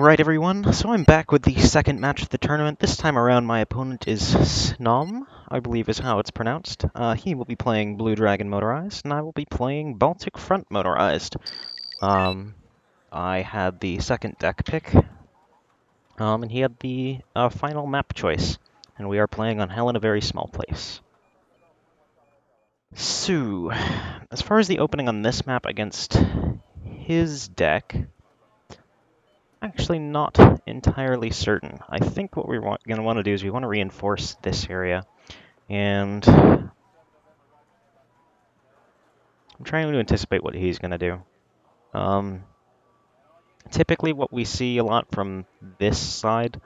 Alright everyone, so I'm back with the second match of the tournament. This time around my opponent is Snomme, I believe is how it's pronounced. He will be playing Blue Dragon Motorized, and I will be playing Baltic Front Motorized. I had the second deck pick, and he had the final map choice, and we are playing on Hell in a Very Small Place. So, as far as the opening on this map against his deck, actually not entirely certain. I think what we're going to want to do is we want to reinforce this area, and I'm trying to anticipate what he's going to do. Typically what we see a lot from this side,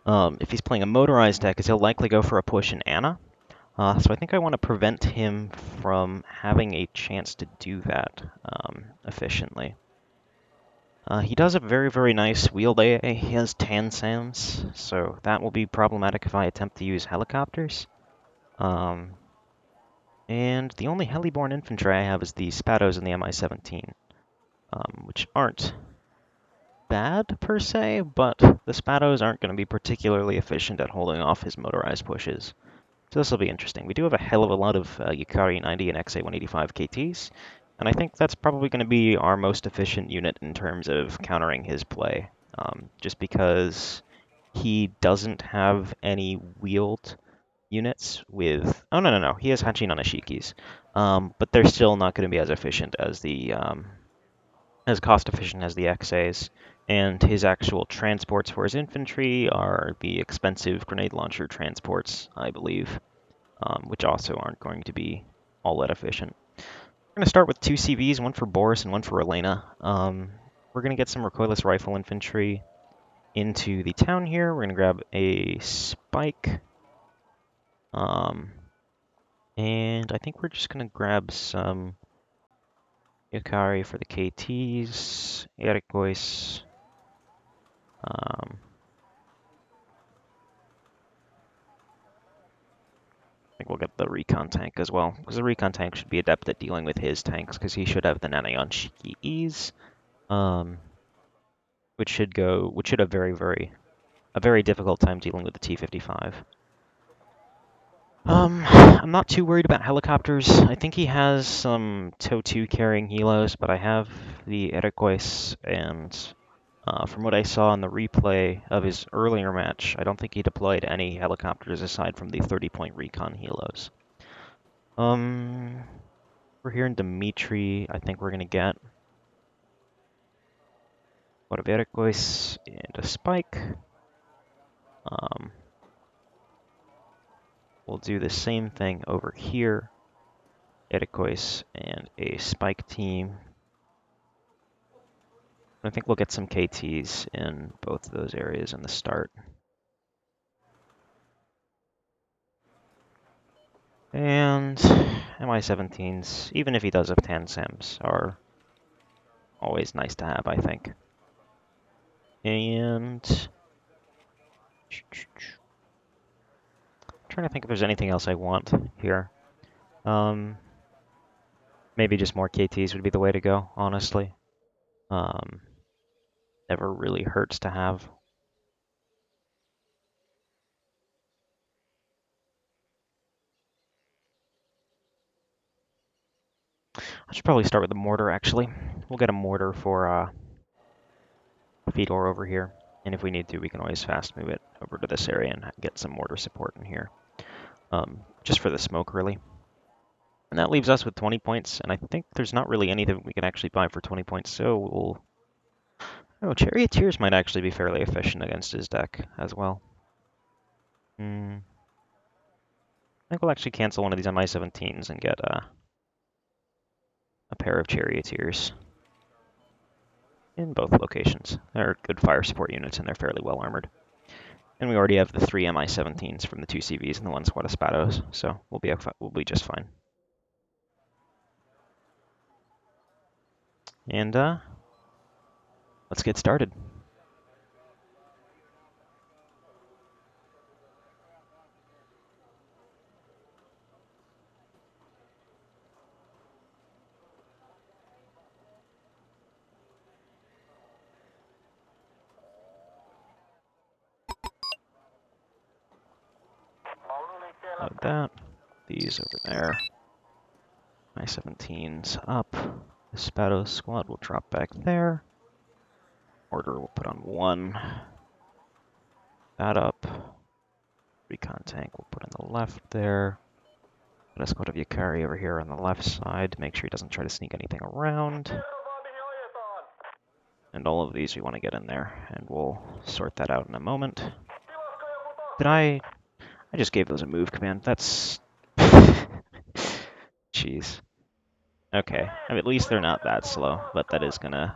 if he's playing a motorized deck, is he'll likely go for a push in Anna. So I think I want to prevent him from having a chance to do that efficiently. He does a very, very nice wheeled AA. He has Tansams, so that will be problematic if I attempt to use helicopters. And the only heliborne infantry I have is the Spados and the MI-17, which aren't bad per se, but the Spados aren't going to be particularly efficient at holding off his motorized pushes. So this will be interesting. We do have a hell of a lot of Yukari 90 and XA185 KTs, and I think that's probably going to be our most efficient unit in terms of countering his play, just because he doesn't have any wheeled units with... Oh, no. He has Hachi Nanashikis, but they're still not going to be as efficient as the... as cost-efficient as the XAs, and his actual transports for his infantry are the expensive grenade launcher transports, I believe. Which also aren't going to be all that efficient. We're going to start with two CVs, one for Boris and one for Elena. We're going to get some recoilless rifle infantry into the town here. We're going to grab a spike. And I think we're just going to grab some Yukari for the KTs, Erikois. I think we'll get the recon tank as well, because the recon tank should be adept at dealing with his tanks, because he should have the Nanayon Shiki Ease, which should have a very difficult time dealing with the T-55. I'm not too worried about helicopters. I think he has some TOW-2 carrying helos, but I have the Erikois, and from what I saw in the replay of his earlier match, I don't think he deployed any helicopters aside from the 30-point recon helos. We're here in Dimitri. I think we're going to get what of Erikois and a spike. We'll do the same thing over here. Erikois and a spike team. I think we'll get some KTs in both of those areas in the start. And MI-17s, even if he does have Tansams, are always nice to have, I think. And... trying to think if there's anything else I want here. Maybe just more KTs would be the way to go, honestly. Never really hurts to have. I should probably start with the mortar, actually. We'll get a mortar for Fedor over here. And if we need to, we can always fast move it over to this area and get some mortar support in here. Just for the smoke, really. And that leaves us with 20 points, and I think there's not really anything we can actually buy for 20 points, so we'll... Oh, Charioteers might actually be fairly efficient against his deck as well. I think we'll actually cancel one of these MI-17s and get a pair of Charioteers in both locations. They're good fire support units, and they're fairly well armored. And we already have the 3 MI-17s from the 2 CVs and the 1 squad of Spados, so we'll be just fine. And let's get started. Load that. These over there. My 17's up. The Spato squad will drop back there. Order will put on 1. That up. Recon tank will put on the left there. Let us go to Yukari over here on the left side to make sure he doesn't try to sneak anything around. And all of these we want to get in there, and we'll sort that out in a moment. I just gave those a move command. That's... Jeez. Okay, I mean, at least they're not that slow, but that is gonna...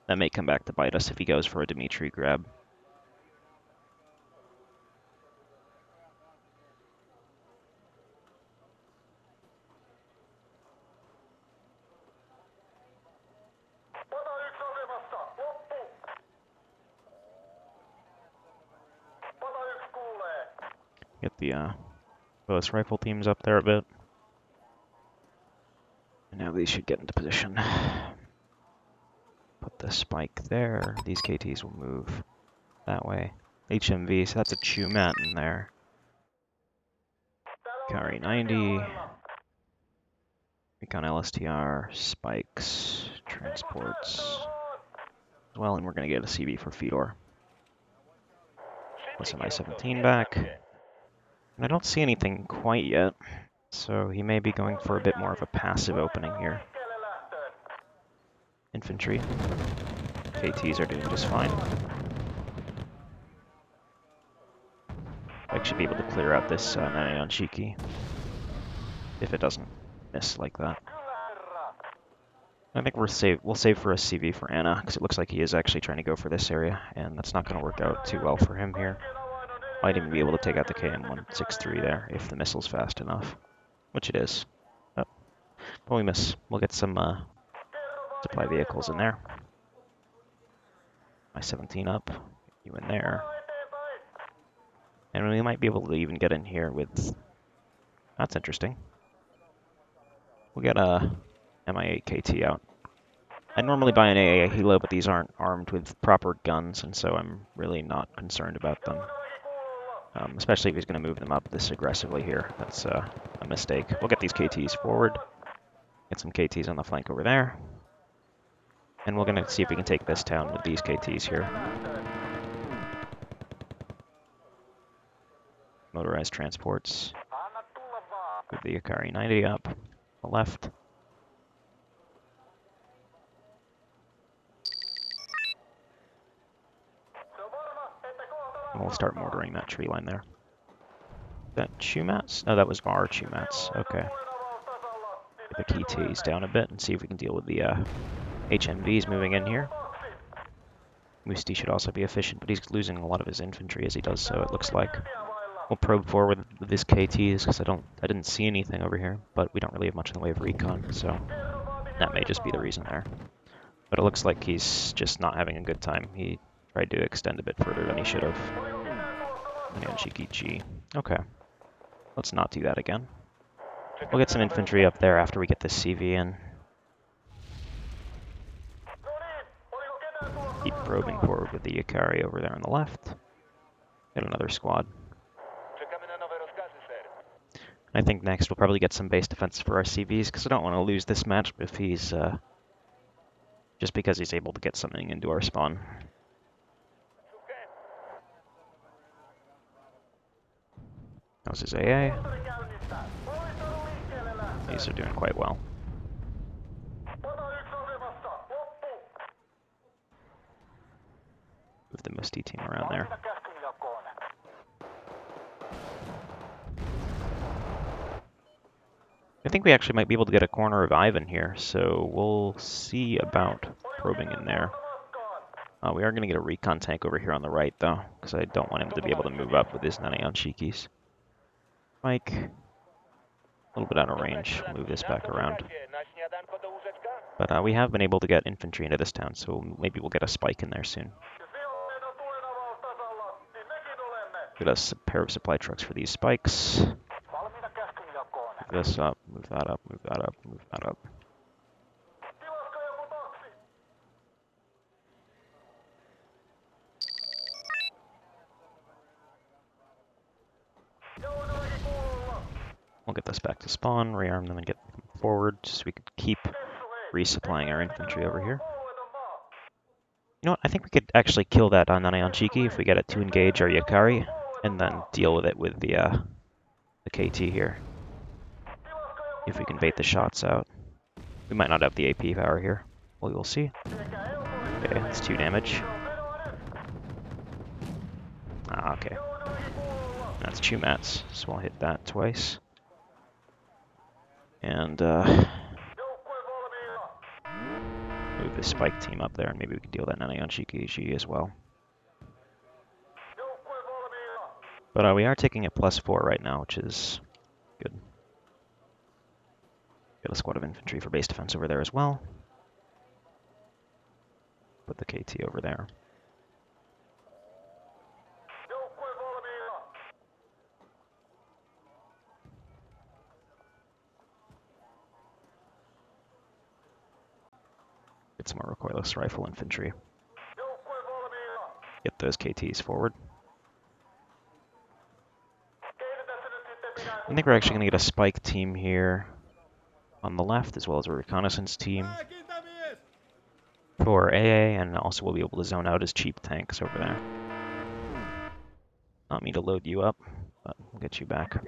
That may come back to bite us if he goes for a Dimitri grab. Get the both rifle teams up there a bit. And now these should get into position. Put the spike there. These KTs will move that way. HMV, so that's a Chumat in there. Carry 90. Recon LSTR, spikes, transports. As well, and we're going to get a CB for Fedor. Plus an I-17 back. And I don't see anything quite yet, so he may be going for a bit more of a passive opening here. Infantry. KTs are doing just fine. I should be able to clear out this Nanayon Shiki if it doesn't miss like that. I think we'll save for a CV for Anna, because it looks like he is actually trying to go for this area, and that's not going to work out too well for him here. Might even be able to take out the KM-163 there, if the missile's fast enough. Which it is. Oh. But we miss. We'll get some supply vehicles in there. I-17 up. Get you in there. And we might be able to even get in here with... That's interesting. We'll get a MI8 KT out. I normally buy an AA Hilo, but these aren't armed with proper guns, and so I'm really not concerned about them. Especially if he's going to move them up this aggressively here. That's a mistake. We'll get these KTs forward. Get some KTs on the flank over there. And we're going to see if we can take this town with these KTs here. Motorized transports. With the Akari 90 up. On the left. And we'll start mortaring that tree line there. That Chumats? No, that was our Chumats. Okay. Get the KTs down a bit and see if we can deal with the HMVs moving in here. Musti should also be efficient, but he's losing a lot of his infantry as he does so, it looks like. We'll probe forward with his KTs, because I didn't see anything over here, but we don't really have much in the way of recon, so that may just be the reason there. But it looks like he's just not having a good time. He tried to extend a bit further than he should have. G. Okay. Let's not do that again. We'll get some infantry up there after we get this CV in. Keep probing forward with the Yukari over there on the left. Get another squad. I think next we'll probably get some base defense for our CVs, because I don't want to lose this match if he's, just because he's able to get something into our spawn. How's his AA? These are doing quite well. Move the Musti team around there. I think we actually might be able to get a corner of Ivan here, so we'll see about probing in there. We are going to get a recon tank over here on the right, though, because I don't want him to be able to move up with his Nanayon Shikis. Mike, a little bit out of range. We'll move this back around. But we have been able to get infantry into this town, so maybe we'll get a spike in there soon. Get us a pair of supply trucks for these spikes. Move this up, move that up, move that up, move that up. We'll get this back to spawn, rearm them, and get them forward so we could keep resupplying our infantry over here. You know what? I think we could actually kill that Nanayanshiki if we get it to engage our Yakari, and then deal with it with the KT here. If we can bait the shots out. We might not have the AP power here. We will see. Okay, that's 2 damage. Ah, okay. That's Chumats, so we'll hit that twice. And move the spike team up there, and maybe we can deal that Nanayanshiki as well. But we are taking it +4 right now, which is good. Get a squad of infantry for base defense over there as well. Put the KT over there. Get some more recoilless rifle infantry. Get those KTs forward. I think we're actually going to get a spike team here on the left, as well as a reconnaissance team for AA, and also we'll be able to zone out his cheap tanks over there. Not me to load you up, but we'll get you back.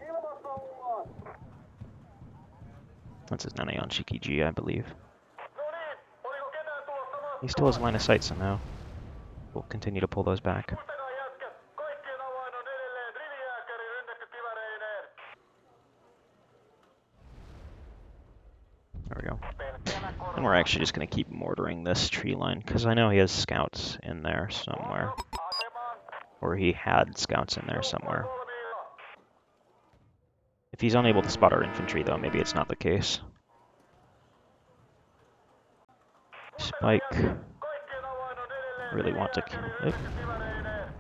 That's his Nanayanshiki G, I believe. He still has line of sight somehow. We'll continue to pull those back. There we go. And we're actually just going to keep mortaring this tree line, because I know he has scouts in there somewhere. Or he had scouts in there somewhere. If he's unable to spot our infantry, though, maybe it's not the case. Spike. Really want to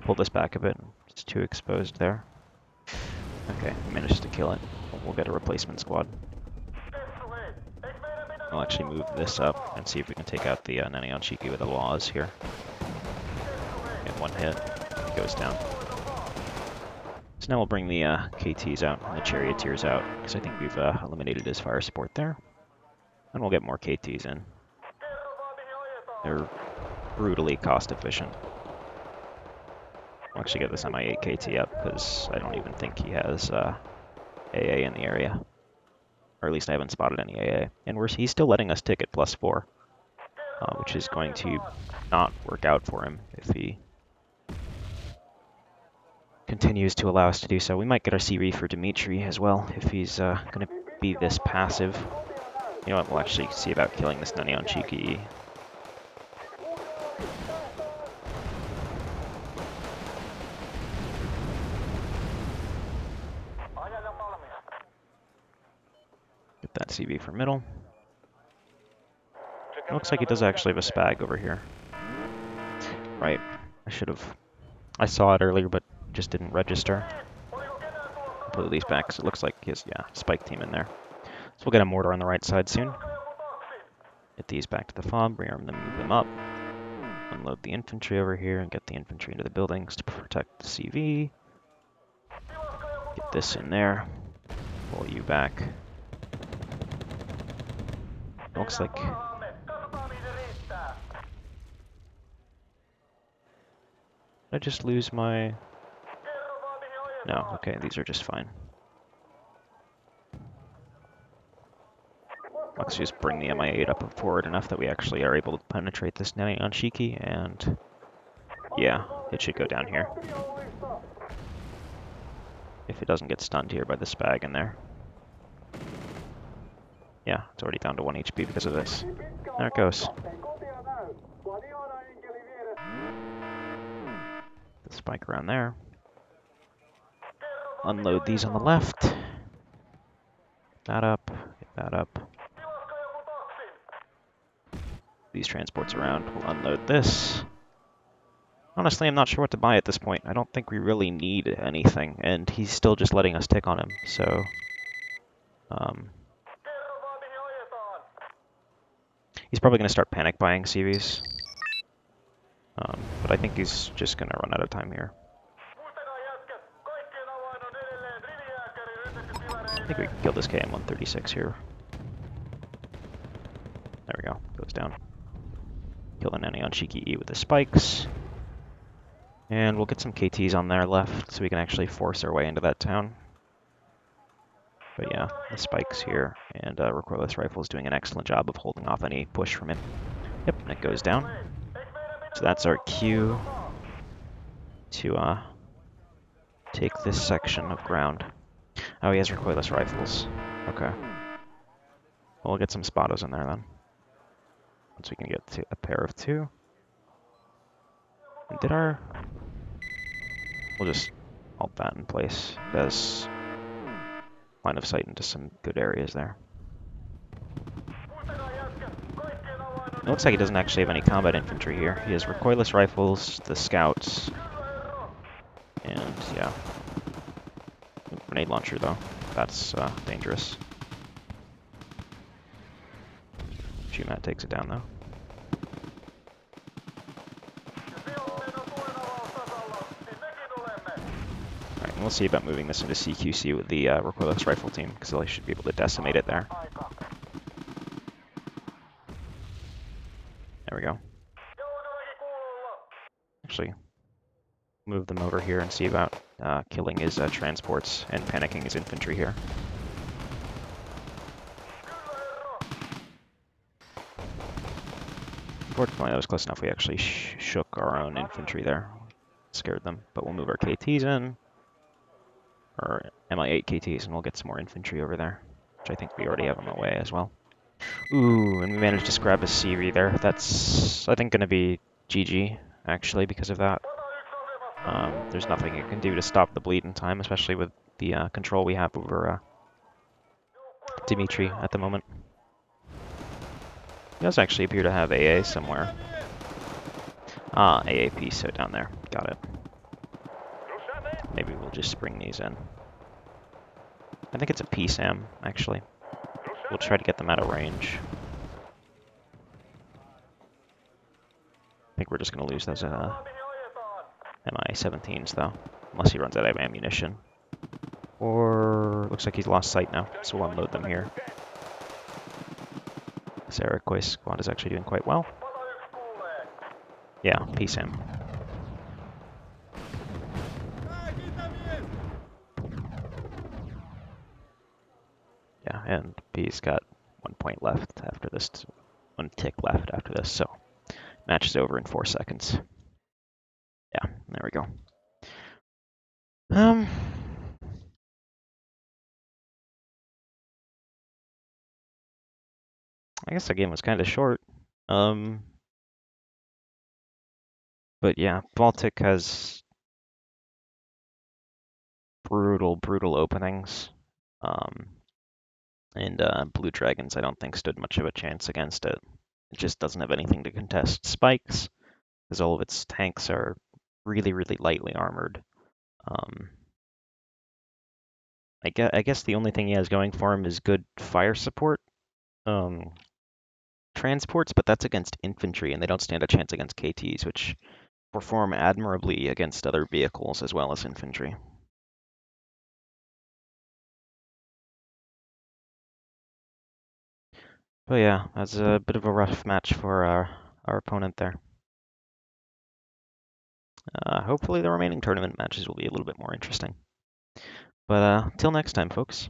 pull this back a bit. It's too exposed there. Okay, managed to kill it. We'll get a replacement squad. I'll actually move this up and see if we can take out the Nanayanshiki with the laws here. Get one hit. It goes down. So now we'll bring the KTs out and the charioteers out, because I think we've eliminated his fire support there. And we'll get more KTs in. They're brutally cost efficient. I'll actually get this MI8 KT up, because I don't even think he has AA in the area. Or at least I haven't spotted any AA. And he's still letting us tick at +4, which is going to not work out for him if he continues to allow us to do so. We might get our CV for Dimitri as well, if he's going to be this passive. You know what, we'll actually see about killing this Nanayanshiki. Get that CV for middle. It looks like he does actually have a spag over here. Right, I saw it earlier, but just didn't register. Put these back, because it looks like he has, spike team in there. So we'll get a mortar on the right side soon. Get these back to the fob, rearm them, move them up. Unload the infantry over here and get the infantry into the buildings to protect the CV. Get this in there. Pull you back. Looks like... Did I just lose my... No, okay, these are just fine. Let's just bring the MI8 up forward enough that we actually are able to penetrate this Nanayanshiki, and yeah, it should go down here. If it doesn't get stunned here by the spag in there. Yeah, it's already down to 1 HP because of this. There it goes. The spike around there. Unload these on the left. Get that up. Get that up. These transports around. We'll unload this. Honestly, I'm not sure what to buy at this point. I don't think we really need anything, and he's still just letting us tick on him, so... he's probably going to start panic buying CVs. But I think he's just going to run out of time here. I think we can kill this KM-136 here. There we go. Goes down. Killing any on Cheeky E with the spikes. And we'll get some KTs on their left so we can actually force our way into that town. But yeah, the spikes here, and recoilless rifle is doing an excellent job of holding off any push from him. Yep, and it goes down. So that's our cue to take this section of ground. Oh, he has recoilless rifles. Okay. Well, we'll get some spottos in there then. Once we can get to a pair of two. And we'll just halt that in place. It has line of sight into some good areas there. It looks like he doesn't actually have any combat infantry here. He has recoilless rifles, the scouts, and yeah. Grenade launcher though. That's dangerous. GMAT takes it down though. Alright, we'll see about moving this into CQC with the recoilless rifle team, because they should be able to decimate it there. There we go. Actually, move them over here and see about killing his transports and panicking his infantry here. Unfortunately, that was close enough. We actually shook our own infantry there. Scared them, but we'll move our KTs in. Or MI8 KTs, and we'll get some more infantry over there, which I think we already have on the way as well. Ooh, and we managed to scrap a CV there. That's, I think, going to be GG, actually, because of that. There's nothing it can do to stop the bleed in time, especially with the control we have over Dimitri at the moment. He does actually appear to have AA somewhere. Ah, AAP, so down there. Got it. Maybe we'll just bring these in. I think it's a PSAM, actually. We'll try to get them out of range. I think we're just going to lose those MI-17s, though. Unless he runs out of ammunition. Or looks like he's lost sight now, so we'll unload them here. This Iroquois squad is actually doing quite well. Yeah, PSAM. Yeah, and B's got 1 point left after this, 1 tick left after this, so match is over in 4 seconds. Yeah, there we go. I guess the game was kind of short. But yeah, Baltic has brutal openings. And Blue Dragons, I don't think, stood much of a chance against it. It just doesn't have anything to contest spikes, because all of its tanks are really lightly armored. I guess the only thing he has going for him is good fire support. Transports, but that's against infantry, and they don't stand a chance against KTs, which perform admirably against other vehicles as well as infantry. But yeah, that's a bit of a rough match for our opponent there. Hopefully the remaining tournament matches will be a little bit more interesting. But till next time, folks.